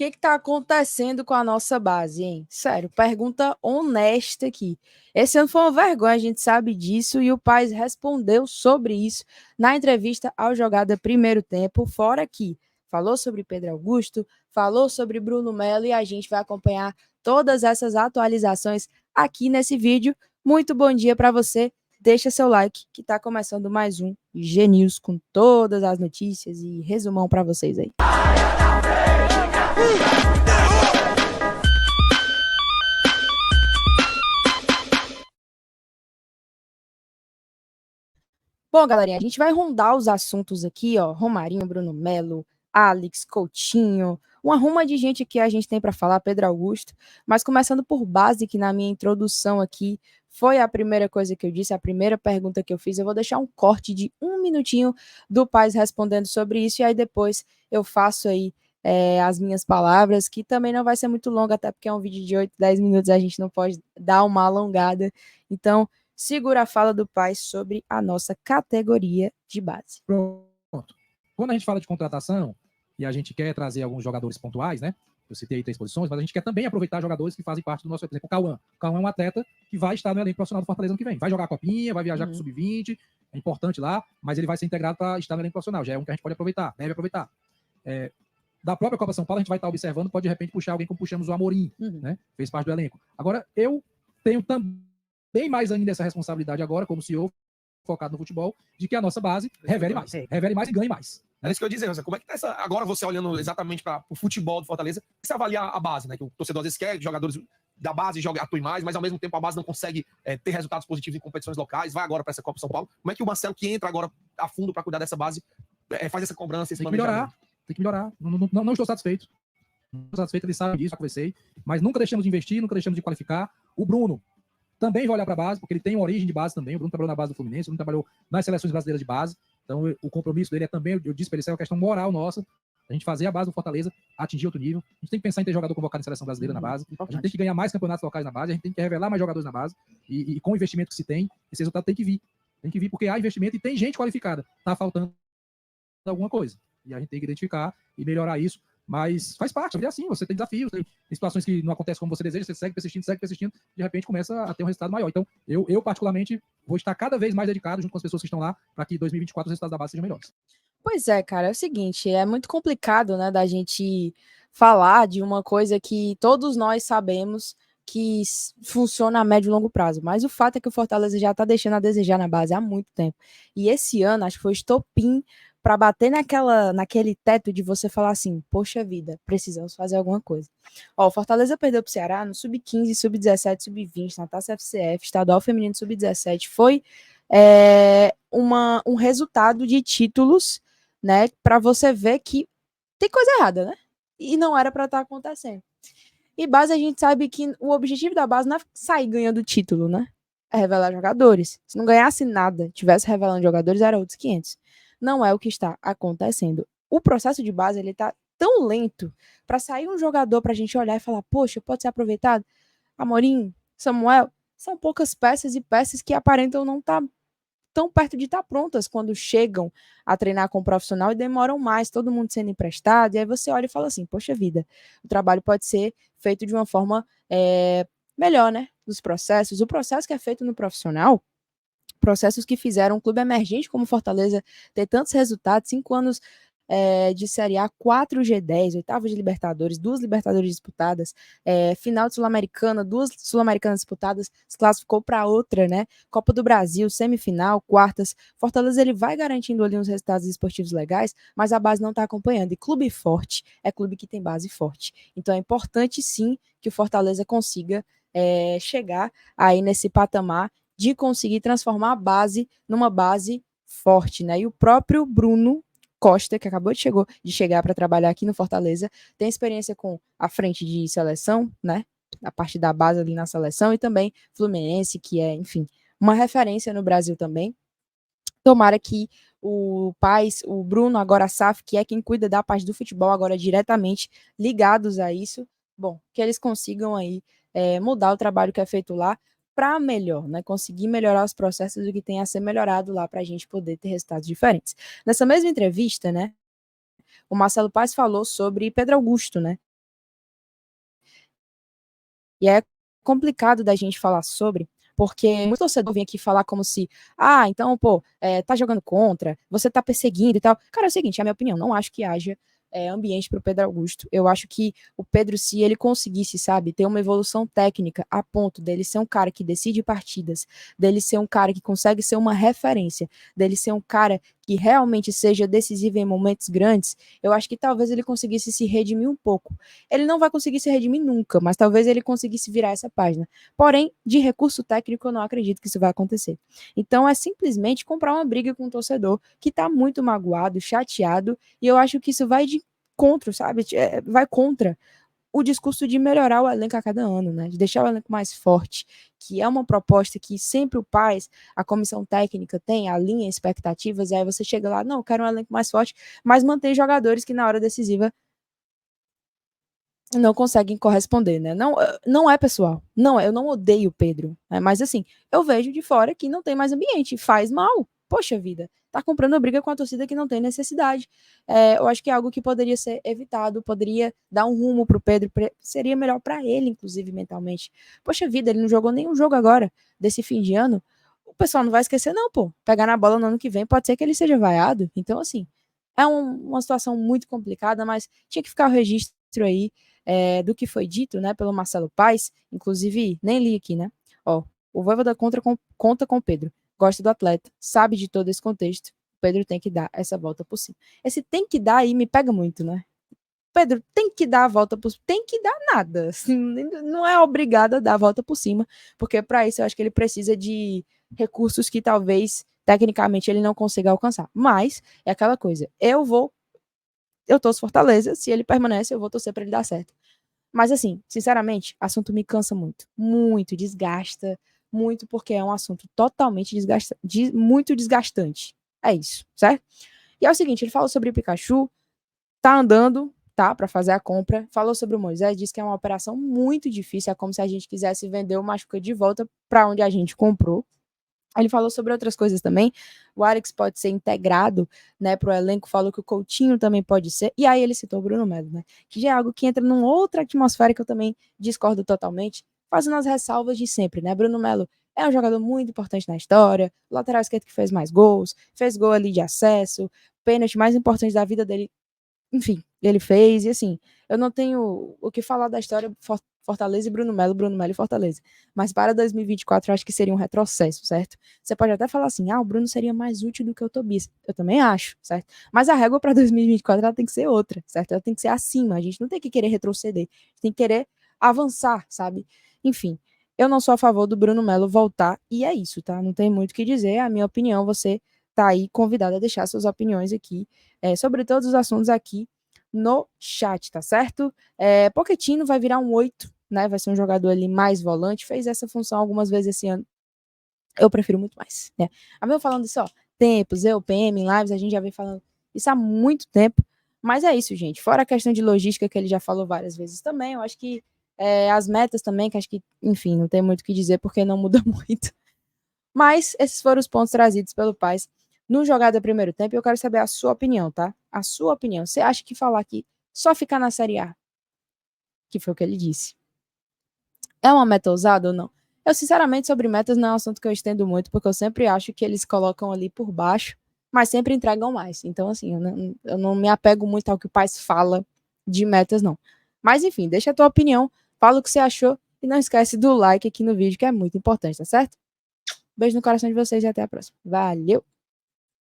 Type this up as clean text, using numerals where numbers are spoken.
que tá acontecendo com a nossa base, hein? Sério, pergunta honesta aqui. Esse ano foi uma vergonha, a gente sabe disso, e o Paes respondeu sobre isso na entrevista ao Jogada Primeiro Tempo, fora que falou sobre Pedro Augusto, falou sobre Bruno Melo, e a gente vai acompanhar todas essas atualizações aqui nesse vídeo. Muito bom dia para você. Deixa seu like, que tá começando mais um G-News com todas as notícias e resumão para vocês aí. Bom, galerinha, a gente vai rondar os assuntos aqui, ó. Romarinho, Bruno Melo, Alex, Coutinho, uma ruma de gente que a gente tem para falar, Pedro Augusto. Mas começando por base, que na minha introdução aqui foi a primeira coisa que eu disse, a primeira pergunta que eu fiz. Eu vou deixar um corte de 1 minutinho do Paes respondendo sobre isso, e aí depois eu faço aí as minhas palavras, que também não vai ser muito longa, até porque é um vídeo de 8, 10 minutos, a gente não pode dar uma alongada. Então, segura a fala do Paes sobre a nossa categoria de base. Pronto. Quando a gente fala de contratação e a gente quer trazer alguns jogadores pontuais, né? Eu citei aí 3 posições, mas a gente quer também aproveitar jogadores que fazem parte do nosso, por exemplo, o Cauã. O Cauã é um atleta que vai estar no elenco profissional do Fortaleza ano que vem. Vai jogar a copinha, vai viajar com o Sub-20, é importante lá, mas ele vai ser integrado para estar no elenco profissional. Já é um que a gente pode aproveitar, deve aproveitar. Da própria Copa São Paulo, a gente vai estar observando, pode de repente puxar alguém como puxamos o Amorim, né? Fez parte do elenco. Agora, eu tenho também mais ainda essa responsabilidade agora, como CEO, focado no futebol, de que a nossa base revele mais e ganhe mais. É isso que eu ia dizer, como é que tá essa. Agora você olhando exatamente para o futebol do Fortaleza, você avaliar a base, né? Que o torcedor às vezes quer que jogadores da base atuem mais, mas ao mesmo tempo a base não consegue ter resultados positivos em competições locais, vai agora para essa Copa São Paulo. Como é que o Marcelo, que entra agora a fundo para cuidar dessa base, faz essa cobrança, esse planejamento? Tem que melhorar. Não estou satisfeito. Não estou satisfeito, ele sabe disso, já conversei, mas nunca deixamos de investir, nunca deixamos de qualificar. O Bruno também vai olhar para a base, porque ele tem uma origem de base também. O Bruno trabalhou na base do Fluminense, o Bruno trabalhou nas seleções brasileiras de base. Então, o compromisso dele é também, eu disse para ele, isso é uma questão moral nossa, a gente fazer a base do Fortaleza atingir outro nível. A gente tem que pensar em ter jogador convocado na seleção brasileira na base. A gente tem que ganhar mais campeonatos locais na base. A gente tem que revelar mais jogadores na base. E com o investimento que se tem, esse resultado tem que vir. Tem que vir porque há investimento e tem gente qualificada. Tá faltando alguma coisa. E a gente tem que identificar e melhorar isso. Mas faz parte, é assim, você tem desafios, tem situações que não acontecem como você deseja, você segue persistindo, de repente começa a ter um resultado maior. Então, eu particularmente, vou estar cada vez mais dedicado junto com as pessoas que estão lá, para que 2024 os resultados da base sejam melhores. Pois é, cara, é o seguinte, é muito complicado, né, da gente falar de uma coisa que todos nós sabemos que funciona a médio e longo prazo, mas o fato é que o Fortaleza já tá deixando a desejar na base há muito tempo. E esse ano, acho que foi estopim para bater naquele teto de você falar assim, poxa vida, precisamos fazer alguma coisa. Ó, o Fortaleza perdeu pro Ceará no Sub-15, Sub-17, Sub-20, na Taça FCF, Estadual Feminino Sub-17, foi um resultado de títulos, né, para você ver que tem coisa errada, né? E não era para estar acontecendo. E base, a gente sabe que o objetivo da base não é sair ganhando título, né? É revelar jogadores. Se não ganhasse nada, tivesse revelando jogadores, era outros 500. Não é o que está acontecendo. O processo de base, ele tá tão lento para sair um jogador pra gente olhar e falar, poxa, pode ser aproveitado? Amorim, Samuel, são poucas peças e peças que aparentam não estar tão perto de estar prontas quando chegam a treinar com o profissional e demoram mais, todo mundo sendo emprestado, e aí você olha e fala assim, poxa vida, o trabalho pode ser feito de uma forma melhor, né, dos processos. O processo que é feito no profissional, processos que fizeram um clube emergente como Fortaleza ter tantos resultados, 5 anos de Série A, 4 G10, oitavas de Libertadores, 2 Libertadores disputadas, final de Sul-Americana, 2 Sul-Americanas disputadas, se classificou para outra, né? Copa do Brasil, semifinal, quartas. Fortaleza, ele vai garantindo ali uns resultados esportivos legais, mas a base não está acompanhando. E clube forte é clube que tem base forte. Então é importante sim que o Fortaleza consiga chegar aí nesse patamar de conseguir transformar a base numa base forte, né? E o próprio Bruno Costa, que acabou de chegar para trabalhar aqui no Fortaleza, tem experiência com a frente de seleção, né? A parte da base ali na seleção, e também Fluminense, que é, enfim, uma referência no Brasil também. Tomara que o Paes, o Bruno, agora a SAF, que é quem cuida da parte do futebol, agora diretamente ligados a isso, bom, que eles consigam aí mudar o trabalho que é feito lá para melhor, né? Conseguir melhorar os processos do que tem a ser melhorado lá para a gente poder ter resultados diferentes. Nessa mesma entrevista, né, o Marcelo Paes falou sobre Pedro Augusto, né? E é complicado da gente falar sobre, porque muito torcedor vem aqui falar como se, então, pô, tá jogando contra, você tá perseguindo e tal. Cara, é o seguinte, é a minha opinião, não acho que haja ambiente para o Pedro Augusto. Eu acho que o Pedro, se ele conseguisse, sabe, ter uma evolução técnica a ponto dele ser um cara que decide partidas, dele ser um cara que consegue ser uma referência, dele ser um cara que realmente seja decisivo em momentos grandes, eu acho que talvez ele conseguisse se redimir um pouco. Ele não vai conseguir se redimir nunca, mas talvez ele conseguisse virar essa página. Porém, de recurso técnico, eu não acredito que isso vai acontecer. Então, é simplesmente comprar uma briga com um torcedor que tá muito magoado, chateado, e eu acho que isso vai de contra, sabe? Vai contra o discurso de melhorar o elenco a cada ano, né? De deixar o elenco mais forte, que é uma proposta que sempre o PAS, a comissão técnica tem, alinha expectativas, e aí você chega lá, não, eu quero um elenco mais forte, mas mantém jogadores que na hora decisiva não conseguem corresponder, né? Não, não é pessoal. Não, eu não odeio o Pedro, né? Mas assim, eu vejo de fora que não tem mais ambiente, faz mal. Poxa vida, tá comprando briga com a torcida que não tem necessidade. Eu acho que é algo que poderia ser evitado, poderia dar um rumo pro Pedro, seria melhor para ele, inclusive mentalmente. Poxa vida, ele não jogou nenhum jogo agora, desse fim de ano. O pessoal não vai esquecer, não, pô. Pegar na bola no ano que vem, pode ser que ele seja vaiado. Então, assim, é uma situação muito complicada, mas tinha que ficar o registro aí do que foi dito, né, pelo Marcelo Paes, inclusive, nem li aqui, né? Ó, o Voivoda conta com o Pedro, gosta do atleta, sabe de todo esse contexto, o Pedro tem que dar essa volta por cima. Esse tem que dar aí me pega muito, né? Pedro tem que dar a volta por cima, tem que dar nada, assim, não é obrigado a dar a volta por cima, porque para isso eu acho que ele precisa de recursos que talvez tecnicamente ele não consiga alcançar. Mas é aquela coisa, eu torço Fortaleza, se ele permanece, eu vou torcer para ele dar certo. Mas assim, sinceramente, assunto me cansa muito, muito, desgasta, muito, porque é um assunto totalmente muito desgastante. É isso, certo? E é o seguinte, ele falou sobre o Pikachu, tá andando, tá, para fazer a compra, falou sobre o Moisés, disse que é uma operação muito difícil, é como se a gente quisesse vender o Machuca de volta para onde a gente comprou. Ele falou sobre outras coisas também. O Alex pode ser integrado, né, para o elenco. Falou que o Coutinho também pode ser. E aí ele citou o Bruno Melo, né? Que já é algo que entra numa outra atmosfera que eu também discordo totalmente, fazendo as ressalvas de sempre, né? Bruno Melo é um jogador muito importante na história, lateral esquerdo que fez mais gols, fez gol ali de acesso, pênalti mais importante da vida dele, enfim, ele fez, e assim, eu não tenho o que falar da história Fortaleza e Bruno Melo e Fortaleza. Mas para 2024 eu acho que seria um retrocesso, certo? Você pode até falar assim, o Bruno seria mais útil do que o Tobias. Eu também acho, certo? Mas a régua para 2024 ela tem que ser outra, certo? Ela tem que ser acima. A gente não tem que querer retroceder, a gente tem que querer avançar, sabe? Enfim, eu não sou a favor do Bruno Melo voltar, e é isso, tá? Não tem muito o que dizer, é a minha opinião, você tá aí convidado a deixar suas opiniões aqui sobre todos os assuntos aqui no chat, tá certo? Pochettino vai virar um 8, né? Vai ser um jogador ali mais volante, fez essa função algumas vezes esse ano. Eu prefiro muito mais, né? A meu falando isso, ó, tempos, eu, PM, em lives, a gente já vem falando isso há muito tempo, mas é isso, gente. Fora a questão de logística que ele já falou várias vezes também, eu acho que as metas também, que acho que, enfim, não tem muito o que dizer porque não muda muito. Mas esses foram os pontos trazidos pelo Paes no Jogada Primeiro Tempo. Eu quero saber a sua opinião, tá? A sua opinião. Você acha que falar que só ficar na Série A, que foi o que ele disse, é uma meta ousada ou não? Eu, sinceramente, sobre metas não é um assunto que eu estendo muito, porque eu sempre acho que eles colocam ali por baixo, mas sempre entregam mais. Então, assim, eu não me apego muito ao que o Paes fala de metas, não. Mas, enfim, deixa a tua opinião, fala o que você achou e não esquece do like aqui no vídeo, que é muito importante, tá certo? Beijo no coração de vocês e até a próxima. Valeu!